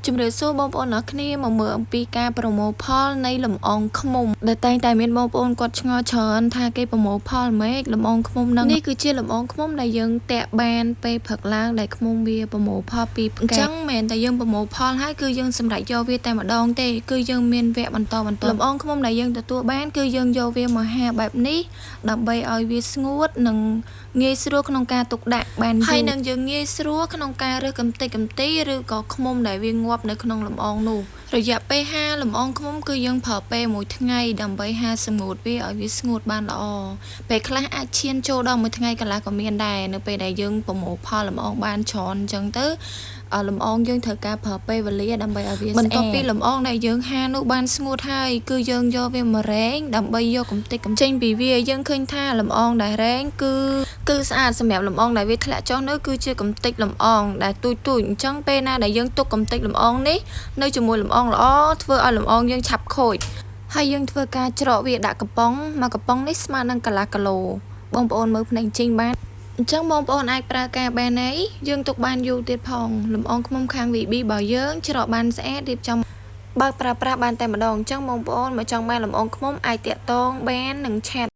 ជំរឿសួរបងប្អូនអ្នកគ្នាមកមើលអំពីការប្រមូលផលនៃលំអងឃ្មុំដែលតែងតែមានបងប្អូនគាត់ឆ្ងល់ច្រើនថាគេប្រមូលផលម៉េចលំអងឃ្មុំហ្នឹងនេះគឺជាលំអងឃ្មុំដែលយើងតាក់បានពេលព្រឹកឡើងដែលឃ្មុំវាប្រមូលផលពីផ្កាអញ្ចឹងមែនតែយើងប្រមូលផលហើយគឺយើងសម្រេចយកវាតែម្ដងទេគឺយើងមានវគ្គបន្តលំអងឃ្មុំដែលយើងទទួលបានគឺយើងយកវាមកហាបែបនេះដើម្បីឲ្យវាស្ងួតនិងងាយស្រួលក្នុងការទុកដាក់បានហើយនឹងយើងងាយស្រួលក្នុងការរើសកំទេចកំទីឬក៏ឃ្មុំដែលវាងាប់នៅក្នុងលំអងនោះរយៈពេលហាលំអងឃ្មុំគឺយើងប្រើពេល1ថ្ងៃដើម្បីហាសម្ងួតវាឲ្យវាស្ងួតបានល្អពេលខ្លះអាចឈានចូលដល់1ថ្ងៃកន្លះក៏មានដែរនៅពេលដែលយើងប្រមូលផលលំអងបានច្រើនអញ្ចឹងទៅលំអងយើងត្រូវការប្រើពេលវេលាដើម្បីឲ្យវាស្អាតបន្ទាប់ពីលំអងដែលយើងហានោះបានស្ងួតហើយគឺយើងយកវាមករែងដើម្បីយកកំទេចកំចេញពីវាយើងឃើញថាលំអងដែលរែងគឺស្អាតសម្រាប់លំអងដែលវាធ្លាក់ចុះនៅគឺជាកំទេចលំអងដែលទូចអញ្ចឹងពេលណាដែលយើងទុកកំទេចលំអងនេះនៅជាមួយលំអងល្អធ្វើឲ្យលំអងយើងឆាប់ខូចហើយយើងធ្វើការច្រកវាដាក់កំប៉ុងមកកំប៉ុងនេះស្មើនឹងកន្លះគីឡូបងប្អូនមើលភ្នែកចេញបានអញ្ចឹងបងប្អូនអាចប្រើការបានអីយើងទុកបានយូរទៀតផងលំអងឃ្មុំខាង VB របស់យើងច្រកបានស្អាតរៀបចំបើប្រើប្រាស់បានតែម្ដងអញ្ចឹងបងប្អូនមកចង់បានលំអងឃ្មុំអាចតាក់ទងបាននឹងឆាត